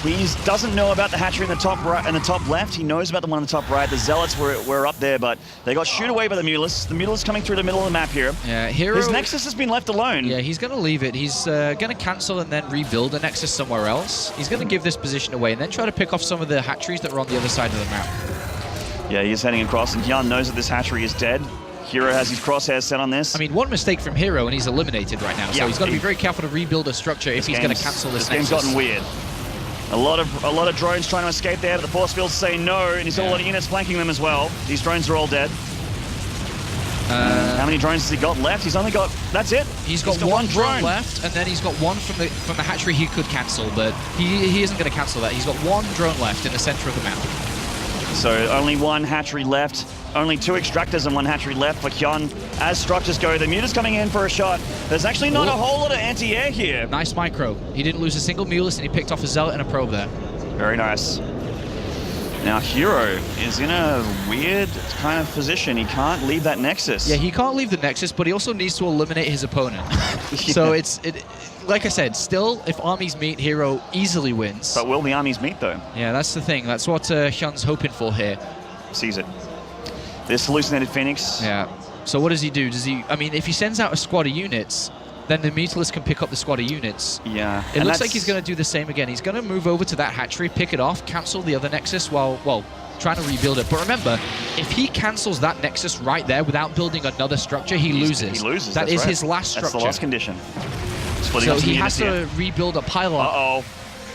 He doesn't know about the hatchery in the top right and the top left. He knows about the one in the top right. The Zealots were up there, but they got shooed away by the Mutalists. The Mutalists coming through the middle of the map here. Yeah, herO... His Nexus has been left alone. Yeah, he's going to leave it. He's going to cancel and then rebuild a Nexus somewhere else. He's going to give this position away and then try to pick off some of the hatcheries that are on the other side of the map. Yeah, he's heading across, and HyuN knows that this hatchery is dead. herO has his crosshairs set on this. I mean, one mistake from herO and he's eliminated right now, so he's got to be very careful to rebuild a structure if he's going to cancel this Nexus. This game's gotten weird. A lot of drones trying to escape there, but the force field's saying no, and he's got a lot of units flanking them as well. These drones are all dead. How many drones has he got left? He's only got... That's it. He's got one drone left, and then he's got one from the hatchery he could cancel, but he isn't going to cancel that. He's got one drone left in the center of the map. So only one hatchery left. Only 2 extractors and 1 hatchery left for HyuN. As structures go, the Muta's coming in for a shot. There's actually not a whole lot of anti-air here. Nice micro. He didn't lose a single Mulus, and he picked off a Zealot and a probe there. Very nice. Now herO is in a weird kind of position. He can't leave that Nexus. Yeah, he can't leave the Nexus, but he also needs to eliminate his opponent. So like I said, still, if armies meet, herO easily wins. But will the armies meet, though? Yeah, that's the thing. That's what HyuN's hoping for here. Sees it. This hallucinated Phoenix. Yeah. So what does he do? I mean, if he sends out a squad of units, then the Mutalist can pick up the squad of units. Yeah. It looks like he's going to do the same again. He's going to move over to that hatchery, pick it off, cancel the other Nexus while, well, trying to rebuild it. But remember, if he cancels that Nexus right there without building another structure, he loses. He loses. That is his last structure. That's the last condition. So he has to rebuild a pylon. Uh-oh.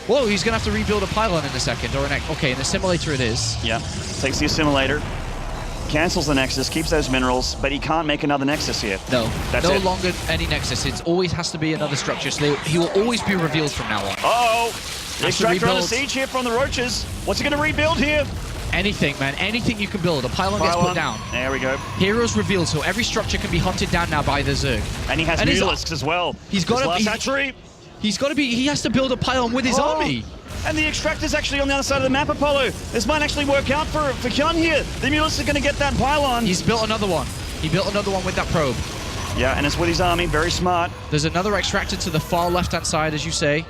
Whoa, he's going to have to rebuild a pylon in a second. Or okay, in the simulator it is. Yeah. Takes the assimilator. Cancels the Nexus, keeps those minerals, but he can't make another Nexus here. No, That's no it. longer any Nexus. It always has to be another structure, so he will always be revealed from now on. Uh-oh! The extractor on the siege here from the Roaches. What's he going to rebuild here? Anything, man. Anything you can build. A pylon gets put down. There we go. herO's revealed, so every structure can be hunted down now by the Zerg. And he has Mutalisks as well. He's got to hatchery. He has to build a pylon with his army. And the extractor's actually on the other side of the map, Apollo. This might actually work out for HyuN here. The Mutalisks are going to get that pylon. He's built another one. He built another one with that probe. Yeah, and it's with his army. Very smart. There's another extractor to the far left-hand side, as you say.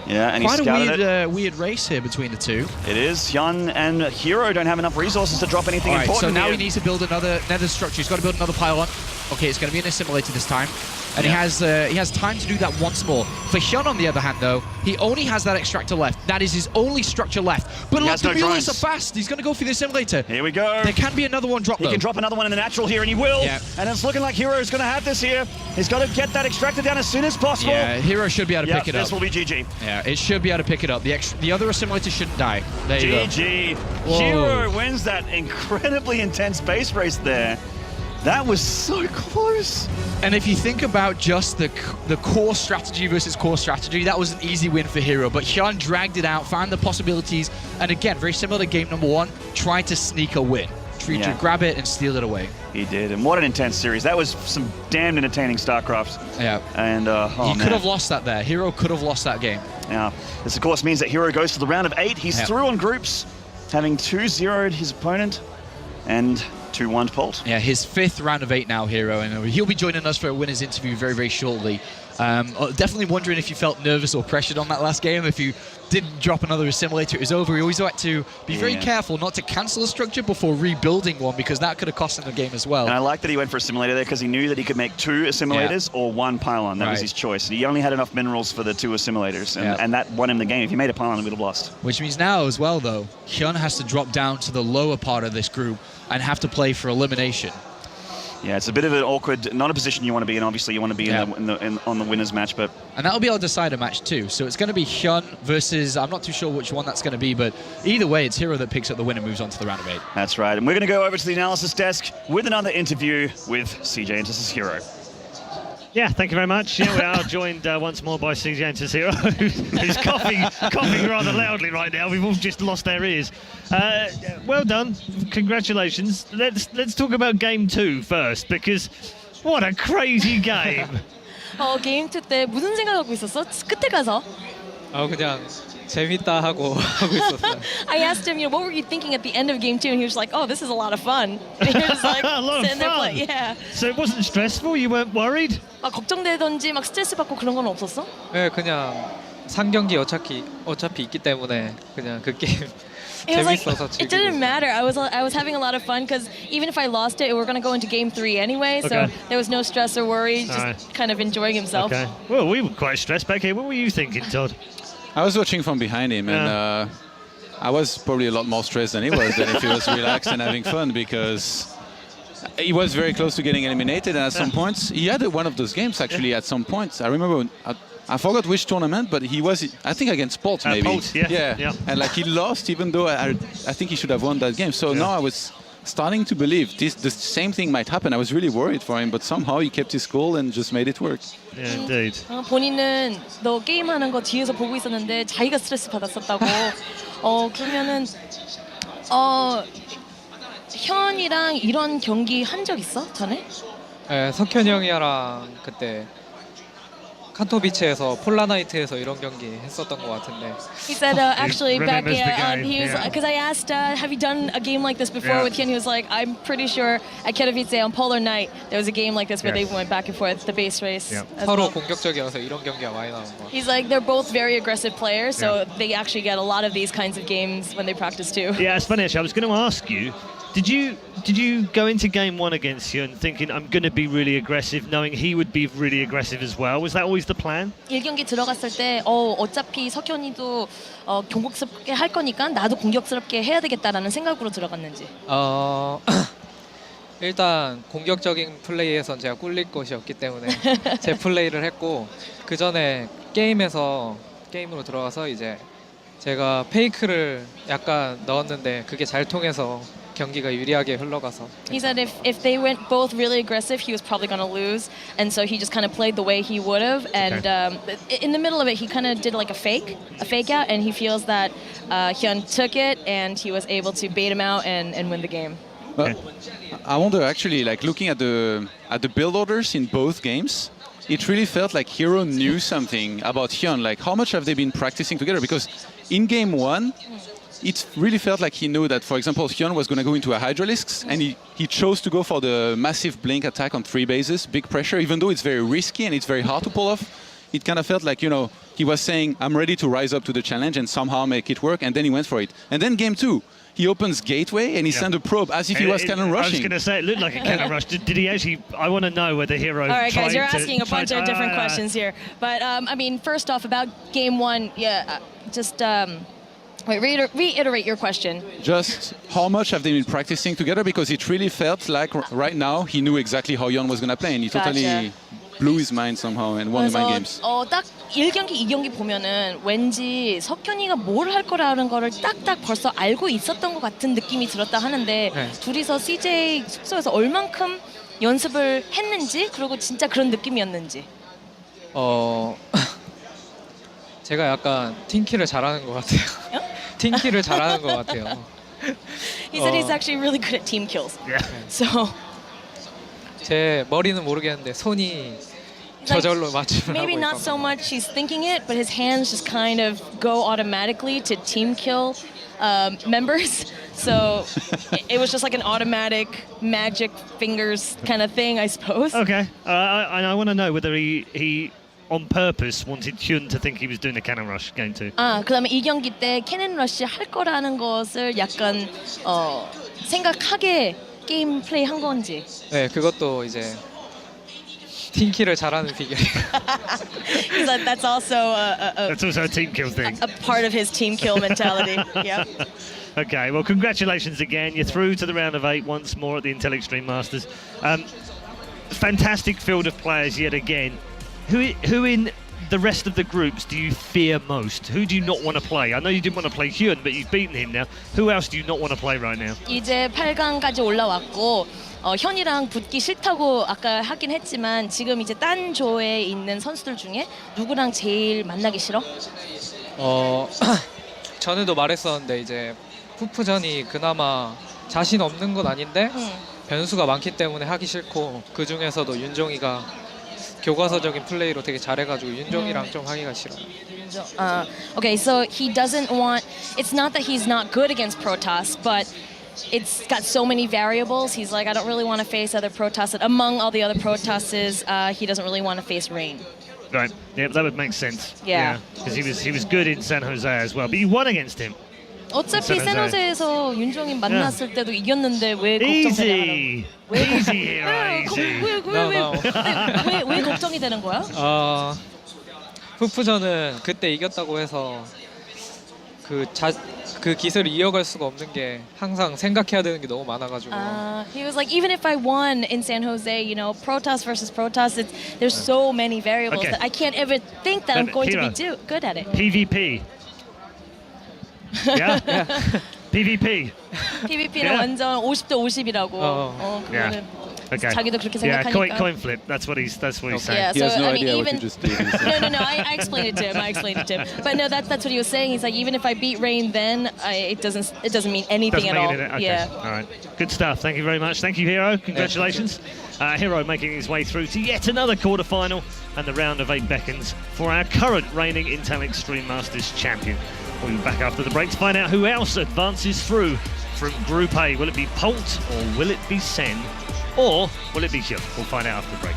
Yeah, and he's scouted it. Weird race here between the two. It is. HyuN and herO don't have enough resources to drop anything important so now here. he needs to build another nether structure. He's got to build another pylon. Okay, it's going to be an assimilator this time. and he has time to do that once more. For HyuN, on the other hand, though, he only has that extractor left. That is his only structure left. But look, the mules are fast. He's going to go for the assimilator. Here we go. There can be another one drop, though. He can drop another one in the natural here, and he will. Yeah. And it's looking like herO is going to have this here. He's got to get that extractor down as soon as possible. Yeah, herO should be able to pick it up. This will be GG. Yeah, it should be able to pick it up. The other assimilator shouldn't die. There you go. GG. herO wins that incredibly intense base race there. That was so close. And if you think about just the core strategy versus core strategy, that was an easy win for herO. But HyuN dragged it out, found the possibilities, and again, very similar to game number 1, tried to sneak a win. Tried to grab it and steal it away. He did, and what an intense series. That was some damn entertaining StarCraft. Yeah. And he could have lost that there. herO could have lost that game. Yeah. This, of course, means that herO goes to the round of 8. He's through on groups, having 2-0'd his opponent and 2-1 Polt. Yeah, his 5th round of 8 now, herO, and he'll be joining us for a winner's interview very, very shortly. Definitely wondering if you felt nervous or pressured on that last game. If you did drop another assimilator, it was over. You always had to be very careful not to cancel a structure before rebuilding one, because that could have cost him the game as well. And I like that he went for a simulator there, because he knew that he could make 2 assimilators or 1 pylon. That was his choice. He only had enough minerals for the 2 assimilators, and that won him the game. If he made a pylon, he would have lost. Which means now as well, though, HyuN has to drop down to the lower part of this group and have to play for elimination. Yeah, it's a bit of an awkward, not a position you want to be in. Obviously, you want to be on the winner's match, but... And that'll be our decider match too. So it's going to be HyuN versus, I'm not too sure which one that's going to be, but either way, it's herO that picks up the win and moves on to the round of 8. That's right. And we're going to go over to the analysis desk with another interview with CJ Entus's herO. Yeah, thank you very much. Yeah, we are joined once more by CJ Entus herO, who's coughing rather loudly right now. We've all just lost our ears. Well done, congratulations. Let's talk about game 2 first, because what a crazy game. 게임 2 때 무슨 생각하고 있었어? 끝에 가서? 그냥 재밌다 하고 있었어요. I asked him, what were you thinking at the end of game 2? And he was like, oh, this is a lot of fun. And he was like, a lot of sitting there fun. playing, yeah. So it wasn't stressful? You weren't worried? 걱정되던지 막 스트레스 받고 그런 건 없었어? 네, 그냥 상경기 어차피 있기 때문에 그냥 그 게임 재밌어서 it didn't matter. I was having a lot of fun, because even if I lost it, we were going to go into game 3 anyway, so there was no stress or worry, just kind of enjoying himself. Okay. Well, we were quite stressed back here. What were you thinking, Todd? I was watching from behind him, and I was probably a lot more stressed than he was, than if he was relaxed and having fun, because he was very close to getting eliminated, and at some points, he had one of those games, actually, at some points. I remember, I forgot which tournament, but he was, I think, against Polt, maybe. Polt, yeah. And like he lost, even though I think he should have won that game. So now I was starting to believe the same thing might happen. I was really worried for him, but somehow he kept his cool and just made it work. Yeah, indeed. 본인은 너 게임하는 거 뒤에서 보고 있었는데 자기가 스트레스 받았었다고. 그러면은 현이랑 이런 경기 한 적 있어? 전에? 네, 석현이 형이랑 그때 칸토비치에서 폴라나이트에서 이런 경기 했었던 것 같은데. He said actually back remembers the game, he was because I asked have you done a game like this before with Hyun? He was like, I'm pretty sure at Katowice on Polar Night there was a game like this where they went back and forth, the base race. As 서로 well. 공격적이어서 이런 경기가 많이 나온 것 같아요. He's like, they're both very aggressive players, so they actually get a lot of these kinds of games when they practice too. Yeah, it's funny actually. I was going to ask you, did you go into game 1 against Hyun thinking I'm going to be really aggressive, knowing he would be really aggressive as well? Was that always the plan? 1경기 들어갔을 때 어차피 석현이도 공격스럽게 할 거니까 나도 공격스럽게 해야 되겠다라는 생각으로 들어갔는지. 일단 공격적인 플레이에선 제가 꿀릴 것이 없기 때문에 제 플레이를 했고, 그 전에 게임으로 들어가서 이제 제가 페이크를 약간 넣었는데 그게 잘 통해서 경기가 유리하게 흘러가서. He said if they went both really aggressive, he was probably going to lose, and so he just kind of played the way he would have. And in the middle of it, he kind of did like a fake out, and he feels that Hyun took it, and he was able to bait him out and win the game. But I wonder, actually, like looking at the build orders in both games, it really felt like herO knew something about Hyun. Like, how much have they been practicing together? Because in game 1, it really felt like he knew that, for example, HyuN was going to go into a Hydralisks, and he chose to go for the massive blink attack on 3 bases, big pressure, even though it's very risky and it's very hard to pull off. it kind of felt like, you know, he was saying, I'm ready to rise up to the challenge and somehow make it work, and then he went for it. And then game 2, he opens gateway and he sent a probe as if he was cannon rushing. I was going to say, it looked like a cannon rush. Did he actually? I want to know whether herO. All right, guys, you're asking a bunch of different questions here. But I mean, first off, about game 1, just wait, reiterate your question. Just how much have they been practicing together? Because it really felt like right now he knew exactly how HyuN was going to play, and he totally blew his mind somehow and won the mind games. 딱 1경기, 2경기 보면은 왠지 석현이가 뭘 할 거라는 거를 딱딱 벌써 알고 있었던 것 같은 느낌이 들었다 하는데 둘이서 CJ 숙소에서 얼만큼 연습을 했는지 그리고 진짜 그런 느낌이었는지. 제가 약간 팀킬을 잘하는 것 같아요. 팀킬을 잘하는 것 같아요. He said he's actually really good at team kills. Yeah. So 제 머리는 모르겠는데 손이 저절로 맞춤을 하고 maybe not so much he's thinking it, but his hands just kind of go automatically to team kill members. So it was just like an automatic magic fingers kind of thing, I suppose. Okay, and I want to know whether he on purpose wanted HyuN to think he was doing the cannon rush game 2. 그다음에 이 경기 때 캐논 러쉬 할 거라는 것을 약간 생각하게 게임 플레이 한 건지. 네, 그것도 이제 팀킬을 잘하는 비결이에요. He's like, that's also That's also a team kill thing. a part of his team kill mentality. Yep. Okay, well, congratulations again. You're through to the round of 8 once more at the Intel Extreme Masters. Fantastic field of players yet again. Who in the rest of the groups do you fear most? Who do you not want to play? I know you didn't want to play HyuN, but you've beaten him now. Who else do you not want to play right now? 이제 8강까지 올라왔고 현이랑 붙기 싫다고 아까 하긴 했지만 지금 이제 딴 조에 있는 선수들 중에 누구랑 제일 만나기 싫어? 전에도 말했었는데 이제 푸푸전이 그나마 자신 없는 건 아닌데 변수가 많기 때문에 하기 싫고 그 중에서도 윤종이가 교과서적인 플레이로 되게 잘해가지고 윤종이랑 좀 하기가 싫어요. Okay, so he doesn't want. It's not that he's not good against Protoss, but it's got so many variables. He's like, I don't really want to face other Protoss. Among all the other Protosses, he doesn't really want to face Rain. Right. Yeah, that would make sense. Yeah. Because he was good in San Jose as well, but you won against him. 어차피 샌호세에서 윤종이 만났을 때도 이겼는데 왜 걱정되냐? Easy here, easy. 왜 걱정이 되는 거야? 푸푸전은 그때 이겼다고 해서 그 기세를 이어갈 수가 없는 게 항상 생각해야 되는 게 너무 많아가지고. He was like, even if I won in San Jose, you know, Protoss versus Protoss, there's so many variables that I can't ever think that I'm going to be good at it. PvP. Yeah? PvP. PvP는 완전 50대 50이라고. Yeah. Okay. 자기도 그렇게 Yeah, 생각하니까. coin flip. That's what he's saying. Yeah, He so has no I mean, idea what even you just did. no. I explained it to him. But no, that's what he was saying. He's like, even if I beat Rain, then it doesn't mean anything at all. Okay. Yeah. All right. Good stuff. Thank you very much. Thank you, herO. Congratulations. herO making his way through to yet another quarterfinal, and the round of 8 beckons for our current reigning Intel Extreme Masters champion. We'll be back after the break to find out who else advances through from Group A. Will it be Polt or will it be Sen? Or will it be HyuN? We'll find out after the break.